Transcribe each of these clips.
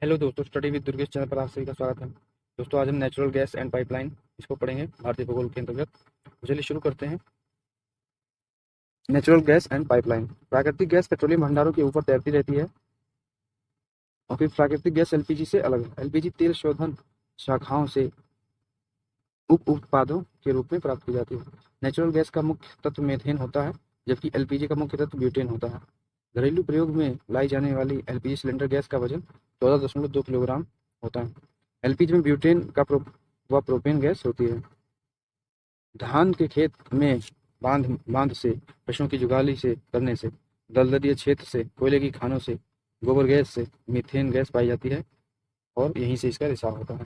Hello दोस्तों, study with Durgesh channel पर आप सभी का स्वागत है। दोस्तों, आज हम नेचुरल गैस एंड पाइपलाइन इसको पढ़ेंगे भारतीय भूगोल के अंतर्गत। तो चलिए शुरू करते हैं। Natural gas and pipeline. प्राकृतिक गैस पेट्रोलियम भंडारों के ऊपर तैरती रहती है और फिर प्राकृतिक गैस एलपीजी से अलग है। एलपीजी तेल शोधन शाखाओं से उप उत्पादों के रूप में प्राप्त की जाती है। नेचुरल गैस का मुख्य तत्व मीथेन होता है, जबकि एलपीजी का मुख्य तत्व ब्यूटेन होता है। घरेलू प्रयोग में लाई जाने वाली एलपीजी सिलेंडर गैस का वजन 14.2 किलोग्राम होता है। एलपीजी में ब्यूटेन का व प्रोपेन गैस होती है। धान के खेत में बांध बांध से, पशुओं की जुगाली से करने से, दलदलीय क्षेत्र से, कोयले की खानों से, गोबर गैस से मीथेन गैस पाई जाती है और यहीं से इसका रिसाव होता है।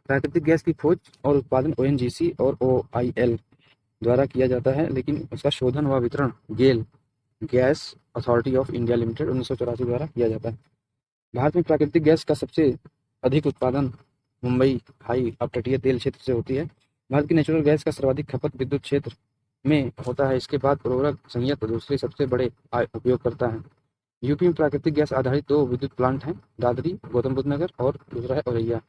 प्राकृतिक गैस की खोज और उत्पादन ओएनजीसी और ओआईएल द्वारा किया जाता है, लेकिन उसका शोधन व वितरण GAIL gas authority of India limited 1984 द्वारा किया जाता है। भारत में प्राकृतिक गैस का सबसे अधिक उत्पादन मुंबई हाई अपतटीय तेल क्षेत्र से होती है। भारत की नेचुरल गैस का सर्वाधिक खपत विद्युत क्षेत्र में होता है। इसके बाद उर्वरक संयंत्र दूसरे सबसे बड़े उपयोगकर्ता हैं। यूपी में प्राकृतिक गैस आधारित 2 विद्युत प्लांट हैं, दादरी गौतम बुद्ध नगर और दूसरा है औरैया।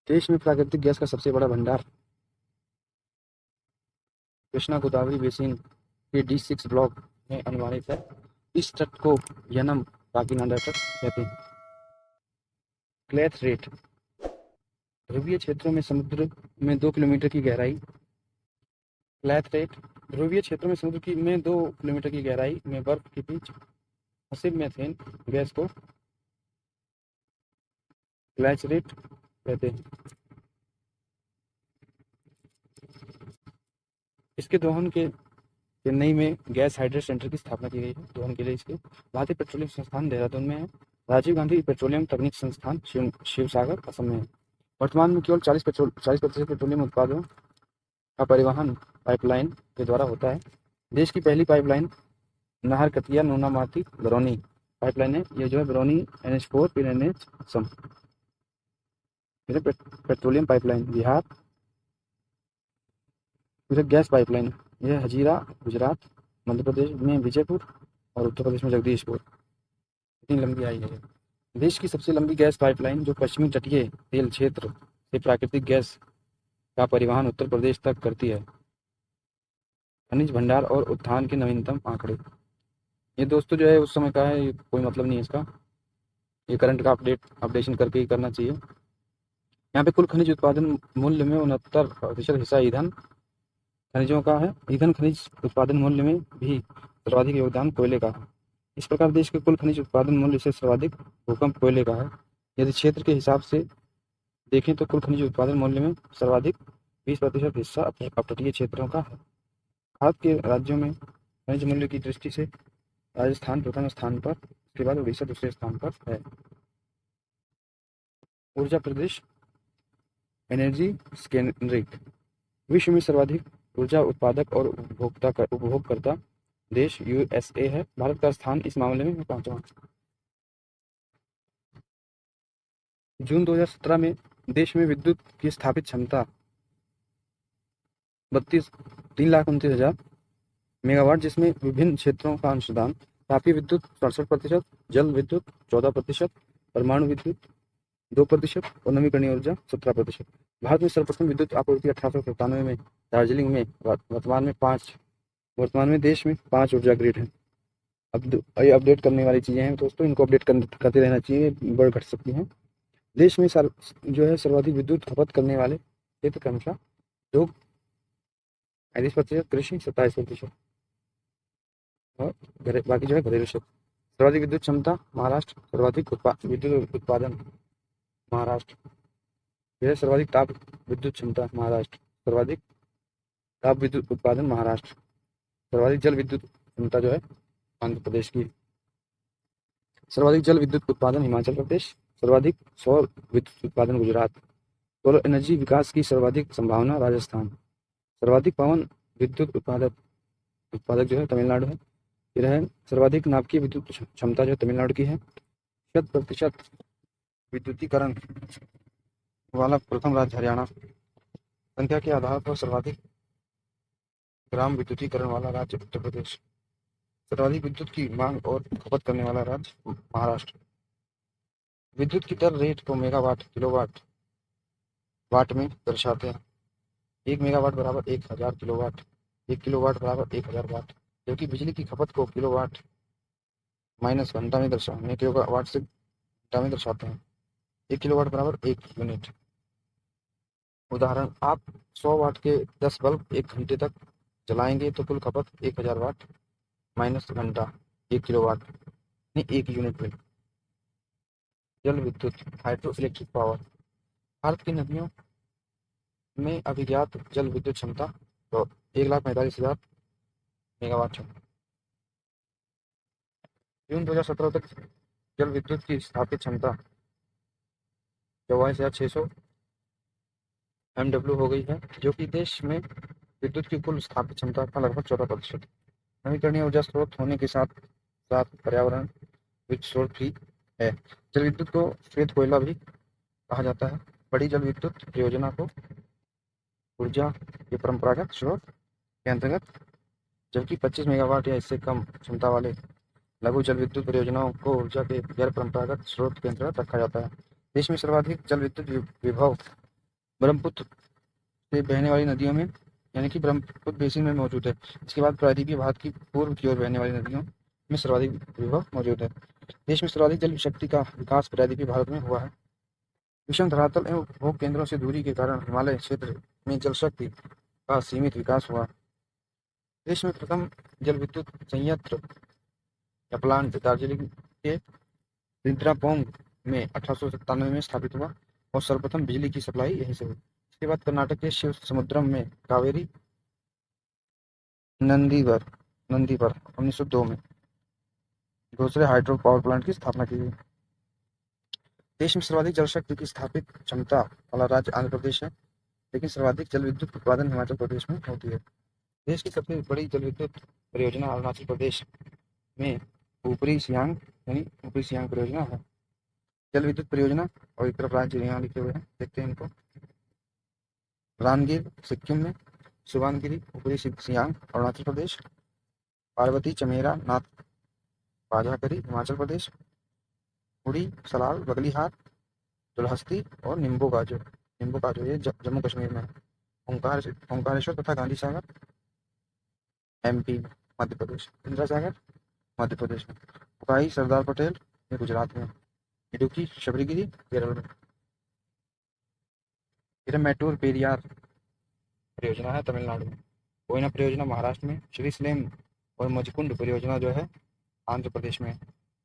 देश में प्राकृतिक गैस का सबसे बड़ा भंडार कृष्णा गोदावरी बेसिन के D6 ब्लॉक में अनुमानित है। इस तट को यनम काकीनाडा तट कहते हैं। क्लैथ रेट। ध्रुवीय क्षेत्रों में समुद्र में 2 किलोमीटर की गहराई क्लैथ रेट। ध्रुवीय क्षेत्रों में समुद्र में 2 किलोमीटर की गहराई में बर्फ के बीच फंसे मीथेन गैस को क्लैच रेट कहते हैं। इसके दोहन के चेन्नई में गैस हाइड्रेट सेंटर की स्थापना की गई है। दोहन के लिए इसके भारतीय पेट्रोलियम संस्थान देहरादून में है। राजीव गांधी पेट्रोलियम तकनीक संस्थान शिवसागर असम में है। वर्तमान में केवल 40% पेट्रोलियम उत्पादों का परिवहन पाइपलाइन के द्वारा होता है। देश की पहली पाइपलाइन नाहरकटिया नूनामाती बरौनी पाइपलाइन है। ये जो है बरौनी NH4 फिर NH असम। फिर पेट्रोलियम पाइपलाइन बिहार। फिर गैस पाइपलाइन यह हजीरा गुजरात, मध्य प्रदेश में विजयपुर और उत्तर प्रदेश में जगदीशपुर। इतनी लंबी आई है। देश की सबसे लंबी गैस पाइपलाइन जो पश्चिमी तटीय तेल क्षेत्र से प्राकृतिक गैस का परिवहन उत्तर प्रदेश तक करती है। खनिज भंडार और उत्थान के नवीनतम आंकड़े। ये दोस्तों जो है उस समय का है, कोई मतलब नहीं है इसका। ये करंट का अपडेशन करके ही करना चाहिए। यहाँ पे कुल खनिज उत्पादन मूल्य में 69% हिस्सा ईंधन खनिजों का है। ईंधन खनिज उत्पादन मूल्य में भी सर्वाधिक योगदान कोयले का है। इस प्रकार देश के कुल खनिज उत्पादन मूल्य से सर्वाधिक भूकंप कोयले का है। यदि क्षेत्र के हिसाब से देखें तो कुल खनिज उत्पादन मूल्य में सर्वाधिक 20% हिस्सा अपतटीय क्षेत्रों का है। भारत के राज्यों में खनिज मूल्य की दृष्टि से राजस्थान प्रथम स्थान पर, उसके बाद उड़ीसा दूसरे स्थान पर है। ऊर्जा प्रदेश एनर्जी स्केनरिक। विश्व में सर्वाधिक ऊर्जा उत्पादक और उपभोगकर्ता देश USA है। भारत का स्थान इस मामले में 5वां। जून 2017 में देश में विद्युत की स्थापित क्षमता 3,29,000 मेगावाट, जिसमें विभिन्न क्षेत्रों का अंशदान तापीय विद्युत 67%, जल विद्युत 14%, परमाणु विद्युत 2% और नवीकरणीय ऊर्जा 17%। भारत में सर्वप्रथम विद्युत आपूर्ति 1897 में दार्जिलिंग में। वर्तमान में देश में 5 ऊर्जा ग्रिड हैं। अब ये अपडेट करने वाली चीज़ें हैं दोस्तों, इनको अपडेट करते रहना चाहिए, बढ़ घट सकती हैं। देश में जो है सर्वाधिक विद्युत खपत करने वाले क्षेत्र के अनुसार उद्योग 35%, कृषि 27% और बाकी जो है घरेलू क्षेत्र। सर्वाधिक विद्युत क्षमता महाराष्ट्र, सर्वाधिक विद्युत उत्पादन महाराष्ट्र। यह सर्वाधिक ताप विद्युत क्षमता महाराष्ट्र, सर्वाधिक ताप विद्युत उत्पादन महाराष्ट्र। सर्वाधिक जल विद्युत क्षमता जो है आंध्र प्रदेश की। सर्वाधिक जल विद्युत उत्पादन हिमाचल प्रदेश। सर्वाधिक सौर विद्युत उत्पादन गुजरात। सोलर एनर्जी विकास की सर्वाधिक संभावना राजस्थान। सर्वाधिक पवन विद्युत उत्पादक जो है तमिलनाडु है। फिर है सर्वाधिक नाभिकीय विद्युत क्षमता जो है तमिलनाडु की है। 100% विद्युतीकरण वाला प्रथम राज्य हरियाणा। संख्या के आधार पर सर्वाधिक ग्राम विद्युतीकरण वाला राज्य उत्तर प्रदेश। सर्वाधिक विद्युत की मांग और खपत करने वाला राज्य महाराष्ट्र। विद्युत की दर रेट को मेगावाट किलोवाट वाट में दर्शाते हैं। 1 मेगावाट बराबर 1000 किलोवाट, 1 किलोवाट बराबर 1000 वाट, जबकि बिजली की खपत को किलोवाट माइनस घंटा में दर्शाते किलोवाट से घंटा में दर्शाते हैं। 1 किलोवाट बराबर 1 यूनिट। उदाहरण, आप 100 वाट के 10 बल्ब 1 घंटे तक जलाएंगे तो कुल खपत 1000 वाट माइनस घंटा 1 किलोवाट यानी 1 यूनिट में। जल विद्युत हाइड्रो इलेक्ट्रिक पावर। भारत की नदियों में अभिज्ञात जल विद्युत क्षमता तो 1,45,000 मेगावाट है। जून 2017 तक जल विद्युत की स्थापित क्षमता 44,600 MW हो गई है, जो कि देश में विद्युत की कुल स्थापित क्षमता का लगभग 14%। नवीकरणीय ऊर्जा स्रोत होने के साथ साथ पर्यावरण स्रोत भी है। जल विद्युत को श्वेत कोयला भी कहा जाता है। बड़ी जल विद्युत परियोजना को ऊर्जा के परंपरागत स्रोत के अंतर्गत, जबकि 25 मेगावाट या इससे कम क्षमता वाले लघु जल विद्युत परियोजनाओं को ऊर्जा के गैर परंपरागत स्रोत के अंतर्गत रखा जाता है। देश में सर्वाधिक जल विद्युत विभव ब्रह्मपुत्र से बहने वाली नदियों में यानी कि ब्रह्मपुत्र बेसिन में मौजूद है। इसके बाद प्रायद्वीपीय भारत की पूर्व की ओर बहने वाली नदियों में सर्वाधिक विभव मौजूद है। देश में सर्वाधिक जल शक्ति का विकास प्रायद्वीपीय भारत में हुआ है। विषम धरातल एवं उपभोग केंद्रों से दूरी के कारण हिमालय क्षेत्र में जल शक्ति का सीमित विकास हुआ। देश में प्रथम जल विद्युत संयंत्र या प्लांट दार्जिलिंग के रिद्रापोंग में 1897 में स्थापित हुआ और सर्वप्रथम बिजली की सप्लाई यहीं से हुई। इसके बाद कर्नाटक के शिव समुद्रम में कावेरी नंदीवर 1902 में दूसरे हाइड्रो पावर प्लांट की स्थापना की गई। देश में सर्वाधिक जल शक्ति की स्थापित क्षमता वाला राज्य आंध्र प्रदेश है, लेकिन सर्वाधिक जल विद्युत उत्पादन हिमाचल प्रदेश में होती है। देश की सबसे बड़ी जल विद्युत परियोजना अरुणाचल प्रदेश में ऊपरी सियांग परियोजना है। जल विद्युत परियोजना और एक तरफ राज्य यहाँ लिखे हुए हैं, देखते हैं इनको। रानगिर सिक्किम में, सुबानगिरी ऊपरी सियांग अरुणाचल प्रदेश, पार्वती चमेरा नाथ पाजाकरी हिमाचल प्रदेश, उड़ी सलाल बगलीहार दुलहस्ती और निम्बू ये जम्मू कश्मीर में है। ओंकारेश्वर तथा गांधी सागर MP मध्य प्रदेश, इंदिरा सागर मध्य प्रदेश में, उकाई सरदार पटेल ये गुजरात में, इडुक्की शबरीगिरी केरल में, इरमैटूर पेरियार परियोजना है तमिलनाडु में, कोयना परियोजना महाराष्ट्र में, श्रीशैलम और मजकुंड परियोजना जो है आंध्र प्रदेश में,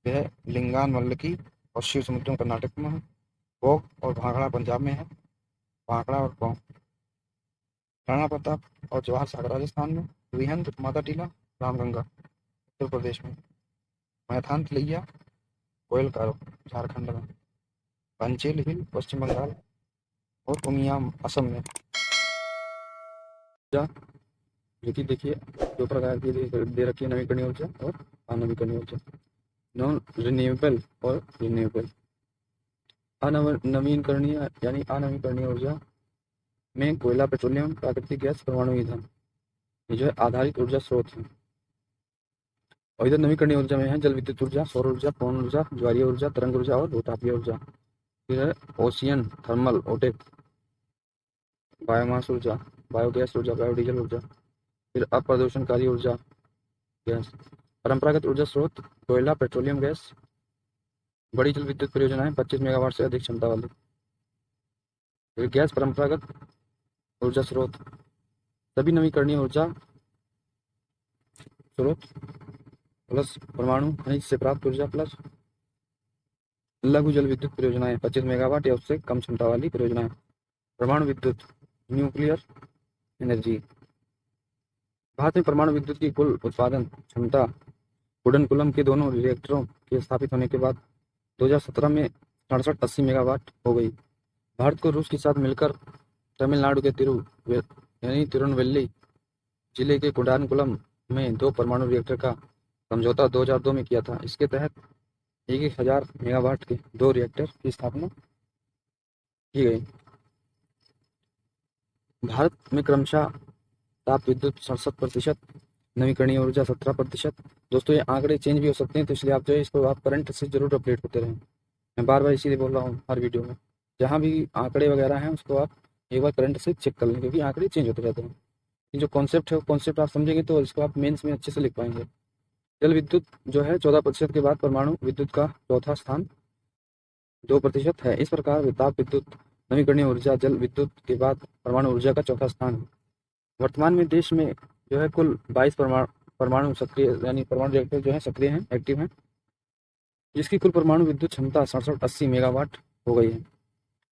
यह लिंगान मल्लकी और शिव समुद्रम कर्नाटक में है, भोग और भांगड़ा पंजाब में है, भांगड़ा और पौंग राणा प्रताप और जवाहर सागर राजस्थान में, विहंद माता टीला रामगंगा उत्तर प्रदेश में, मैथान तिलैया कोयल कारो झारखंड में, पंचेल हिल पश्चिम बंगाल और उमियाम असम में। जो कि देखिए 2 प्रकार की दे रखी है, नवीकरणीय ऊर्जा और अनवीकरणीय ऊर्जा। नॉन रिन्यूएबल और रिन्यूएबल। नवीकरणीय यानी अनवीकरणीय ऊर्जा में कोयला, पेट्रोलियम, प्राकृतिक गैस, परमाणु ईंधन ये जो है आधारित ऊर्जा स्रोत हैं। और इधर नवीकरणीय ऊर्जा में है जल विद्युत ऊर्जा, सौर ऊर्जा, पवन ऊर्जा, ज्वारीय ऊर्जा, तरंग ऊर्जा और भूतापीय ऊर्जा। फिर है ओशियन थर्मल, ओटेक, बायोमास ऊर्जा, बायोगैस ऊर्जा, बायोडीजल ऊर्जा। फिर अप्रदूषणकारी ऊर्जा गैस। परंपरागत ऊर्जा स्रोत कोयला, पेट्रोलियम गैस। बड़ी जल विद्युत परियोजनाएं 25 मेगावाट से अधिक क्षमता वाली। फिर गैस परंपरागत ऊर्जा स्रोत। सभी नवीकरणीय ऊर्जा स्रोत प्लस परमाणु खनिज से प्राप्त ऊर्जा प्लस लघु जल विद्युत परियोजनाएं 25 मेगावाट या उससे कम क्षमता वाली परियोजनाएं। परमाणु विद्युत न्यूक्लियर एनर्जी। भारत में परमाणु विद्युत की कुल उत्पादन क्षमता कुडनकुलम के दोनों रिएक्टरों के स्थापित होने के बाद 2017 में 68-80 मेगावाट हो गई। भारत को रूस के साथ मिलकर तमिलनाडु के तिरुनेलवेली जिले के कुडानकुलम में 2 परमाणु रिएक्टर का समझौता 2002 में किया था। इसके तहत 1000 मेगावाट के 2 रिएक्टर की स्थापना की गई। भारत में क्रमशः ताप विद्युत 67%, नवीकरणीय ऊर्जा 17%। दोस्तों ये आंकड़े चेंज भी हो सकते हैं, तो इसलिए आप जो है इसको आप करंट से जरूर अपडेट होते रहें। मैं बार बार इसीलिए बोल रहा हूँ हर वीडियो में, जहाँ भी आंकड़े वगैरह हैं उसको आप एक बार करंट से चेक कर लें, क्योंकि आंकड़े चेंज होते रहते हैं। ये जो कॉन्सेप्ट है वो कॉन्सेप्ट आप समझेंगे तो इसको आप मेंस में अच्छे से लिख पाएंगे। जल विद्युत जो है 14% के बाद परमाणु विद्युत का चौथा स्थान 2% है। इस प्रकार ताप विद्युत, नवीकरणीय ऊर्जा, जल विद्युत के बाद परमाणु ऊर्जा का चौथा स्थान है। वर्तमान में देश में जो है कुल 22 परमाणु सक्रिय यानी परमाणु रिएक्टर जो है सक्रिय हैं, एक्टिव हैं, जिसकी कुल परमाणु विद्युत क्षमता 6780 मेगावाट हो गई है।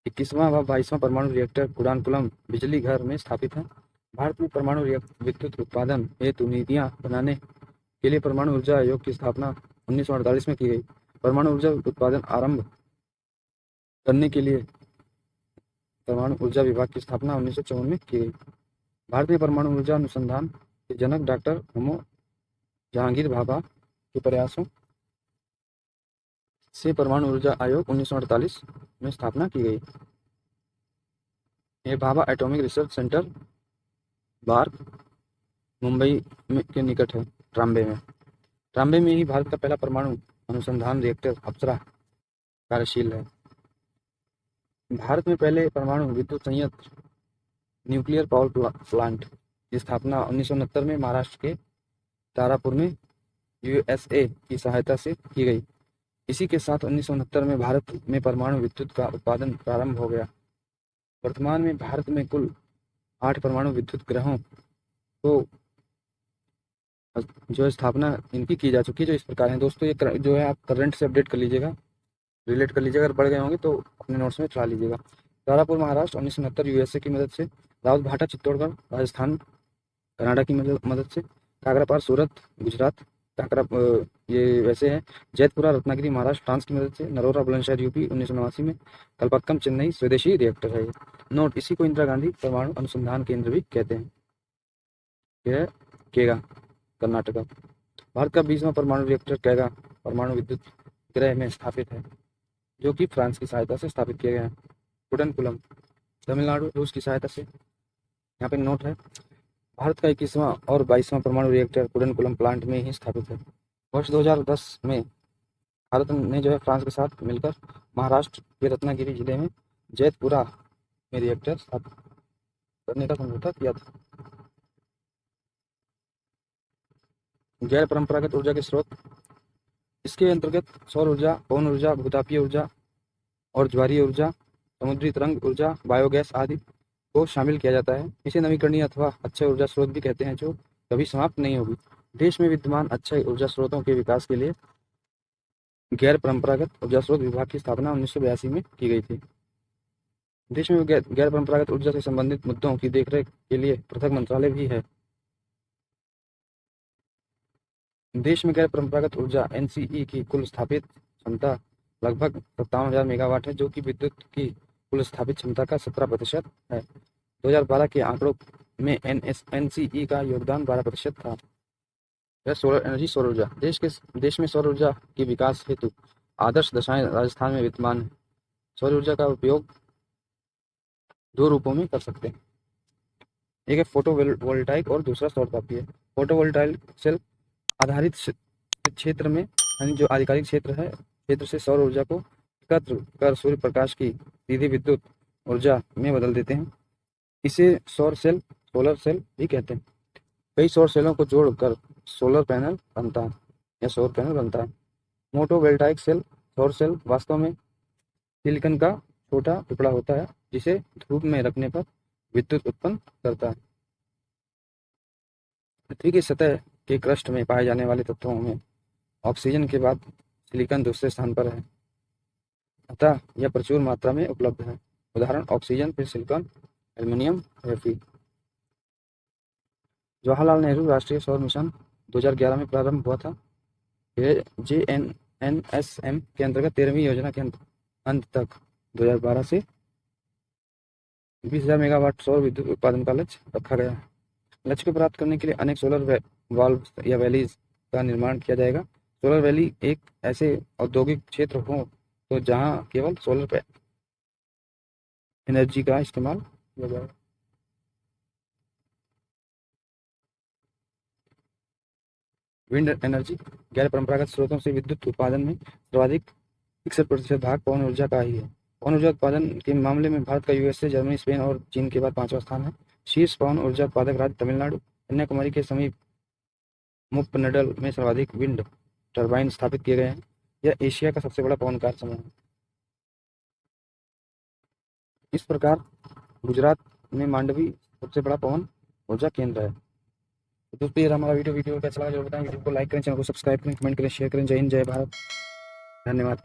21वां व 22वां परमाणु रिएक्टर कुडानकुलम बिजली घर में स्थापित है। भारत में परमाणु विद्युत उत्पादन हेतु नीतियां बनाने के लिए परमाणु ऊर्जा आयोग की स्थापना 1948 में की गई। परमाणु ऊर्जा उत्पादन आरंभ करने के लिए परमाणु ऊर्जा विभाग की स्थापना 1954 में की गई। भारत में परमाणु ऊर्जा अनुसंधान के जनक डॉक्टर होमो जहांगीर भाभा के प्रयासों से परमाणु ऊर्जा आयोग 1948 में स्थापना की गई। यह Bhabha atomic research centre bark Mumbai के निकट है, ट्राम्बे में। ट्राम्बे में ही भारत का पहला परमाणु अनुसंधान रिएक्टर अप्सरा कार्यशील है। भारत में पहले परमाणु विद्युत संयंत्र न्यूक्लियर पावर प्लांट की स्थापना 1969 में महाराष्ट्र के तारापुर में यूएसए की सहायता से की गई। इसी के साथ 1969 में भारत में परमाणु विद्युत का उत्पादन प्रारंभ हो गया। वर्तमान में भारत में कुल 8 परमाणु विद्युत ग्रहों को जो स्थापना इनकी की जा चुकी है, जो इस प्रकार है दोस्तों। ये जो है आप करंट से अपडेट कर लीजिएगा, रिलेट कर लीजिएगा। अगर बढ़ गए होंगे तो अपने नोट्स में चला लीजिएगा। तारापुर महाराष्ट्र 1969 यूएसए की मदद से, रावत भाटा चित्तौड़गढ़ राजस्थान कनाडा की मदद से, काकरापार सूरत गुजरात, काकरा ये वैसे है, जैतपुरा रत्नागिरी महाराष्ट्र फ्रांस की मदद से, नरोरा बुलंदशहर यूपी 1989 में, कलपक्कम चेन्नई स्वदेशी रिएक्टर है ये। नोट, इसी को इंदिरा गांधी परमाणु अनुसंधान केंद्र भी कहते हैं। यह केगा कर्नाटका। भारत का 20वां परमाणु रिएक्टर कैगा परमाणु विद्युत गृह में स्थापित है, जो कि फ्रांस की सहायता से स्थापित किया गया है। कुडनकुलम तमिलनाडु रूस की सहायता से। यहाँ पे नोट है, भारत का 21वां और 22वां परमाणु रिएक्टर कुडनकुलम प्लांट में ही स्थापित है। वर्ष 2010 में भारत ने जो है फ्रांस के साथ मिलकर महाराष्ट्र के रत्नागिरी जिले में जैतपुरा में रिएक्टर स्थापित करने का समझौता किया था। गैर परंपरागत ऊर्जा के स्रोत, इसके अंतर्गत सौर ऊर्जा, पवन ऊर्जा, भूतापीय ऊर्जा और ज्वारीय ऊर्जा, समुद्री तरंग ऊर्जा, बायोगैस आदि को शामिल किया जाता है। इसे नवीकरणीय अथवा अक्षय ऊर्जा स्रोत भी कहते हैं, जो कभी समाप्त नहीं होगी। देश में विद्यमान अक्षय ऊर्जा स्रोतों के विकास के लिए गैर परंपरागत ऊर्जा स्रोत विभाग की स्थापना 1982 में की गई थी। देश में गैर परंपरागत ऊर्जा से संबंधित मुद्दों की देखरेख के लिए पृथक मंत्रालय भी है। देश में गैर परंपरागत ऊर्जा एनसीई की कुल स्थापित क्षमता लगभग 57,000 मेगावाट है, जो कि विद्युत की कुल स्थापित क्षमता का 17% है। 2012 के आंकड़ों में एनसीई का योगदान 12% था। सोलर एनर्जी, सौर ऊर्जा, देश में सौर ऊर्जा के विकास हेतु आदर्श दशाएं राजस्थान में विद्यमान है। सौर ऊर्जा का उपयोग दो रूपों में कर सकते हैं, एक है फोटोवोल्टाइक और दूसरा सौर तापीय। फोटोवोल्टाइक सेल आधारित क्षेत्र में, यानी जो आधिकारिक क्षेत्र है, क्षेत्र से सौर ऊर्जा को एकत्र कर सूर्य प्रकाश की सीधी विद्युत ऊर्जा में बदल देते हैं। इसे सोलर सेल भी कहते हैं। कई सौर सेलों को जोड़कर सोलर पैनल बनता है या सौर पैनल बनता है। फोटोवोल्टाइक सौर सेल वास्तव में सिलिकॉन का छोटा टुकड़ा होता है, जिसे धूप में रखने पर विद्युत उत्पन्न करता है। पृथ्वी की सतह के क्रस्ट में पाए जाने वाले तत्वों में ऑक्सीजन के बाद सिलिकॉन दूसरे स्थान पर है, अतः यह प्रचुर मात्रा में उपलब्ध है। उदाहरण ऑक्सीजन, फिर silicon, aluminium, graphite. Jawaharlal Nehru राष्ट्रीय सौर मिशन 2011 में प्रारंभ हुआ था। यह JNNSM के अंतर्गत 13वीं योजना के अंत तक 2012 से 20,000 मेगावाट सौर विद्युत उत्पादन का लक्ष्य रखा गया है। लक्ष्य को प्राप्त करने के लिए अनेक सोलर वाल्व या वैलीज का निर्माण किया जाएगा। सोलर वैली एक ऐसे औद्योगिक क्षेत्र हो तो जहां केवल सोलर एनर्जी का इस्तेमाल किया जाएगा। विंड एनर्जी, गैर परंपरागत स्रोतों से विद्युत उत्पादन में सर्वाधिक 61% भाग पवन ऊर्जा का ही है। पवन ऊर्जा उत्पादन के मामले में भारत का यूएसए, जर्मनी, स्पेन और चीन के बाद 5वां स्थान है। शीर्ष पवन ऊर्जा उत्पादक राज्य तमिलनाडु, कन्याकुमारी के समीप मुप्पनडल में सर्वाधिक विंड टर्बाइन स्थापित किए गए हैं। यह एशिया का सबसे बड़ा पवन कार्य समूह है। इस प्रकार गुजरात में मांडवी सबसे बड़ा पवन ऊर्जा केंद्र है। तो दोस्तों ये हमारा वीडियो कैसा लगा जरूर बताएं। वीडियो को लाइक करें, चैनल को सब्सक्राइब करें, कमेंट करें, शेयर करें। जय हिंद, जय भारत, धन्यवाद।